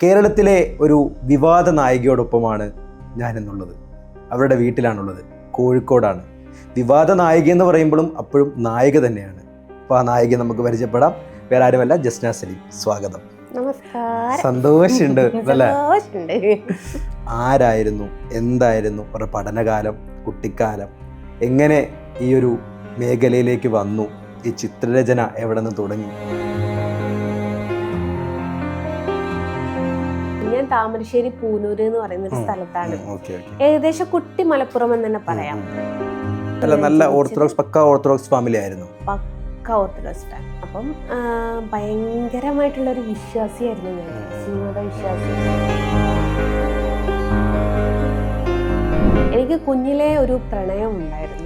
കേരളത്തിലെ ഒരു വിവാദ നായികയോടൊപ്പമാണ് ഞാനെന്നുള്ളത്. അവരുടെ വീട്ടിലാണുള്ളത്, കോഴിക്കോടാണ്. വിവാദ നായിക എന്ന് പറയുമ്പോഴും അപ്പോഴും നായിക തന്നെയാണ്. അപ്പോൾ ആ നായിക നമുക്ക് പരിചയപ്പെടാം. വേറെ ആരുമല്ല, ജസ്ന സലീം. സ്വാഗതം. നമസ്കാരം. സന്തോഷമുണ്ട് അല്ലേ? സന്തോഷമുണ്ട്. ആരായിരുന്നു, എന്തായിരുന്നു അവരുടെ പഠനകാലം, കുട്ടിക്കാലം, എങ്ങനെ ഈ ഒരു മേഖലയിലേക്ക് വന്നു, ഈ ചിത്രരചന എവിടെ നിന്ന് തുടങ്ങി? ഞാൻ താമരശ്ശേരി പൂനൂര് എന്ന് പറയുന്ന ഒരു സ്ഥലത്താണ്. ഏകദേശം കുട്ടി മലപ്പുറം എന്ന് തന്നെ പറയാം. നല്ല ഓർത്തഡോക്സ്, പക്ക ഓർത്തഡോക്സ് ഫാമിലി ആയിരുന്നു. പക്ക ഓർത്തഡോക്സ് ഫാമിലി. അപ്പം ഭയങ്കരമായിട്ടുള്ളൊരു വിശ്വാസിയായിരുന്നു ഞാൻ, ശ്രീമത വിശ്വാസി. എനിക്ക് കുഞ്ഞിലെ ഒരു പ്രണയം ഉണ്ടായിരുന്നു.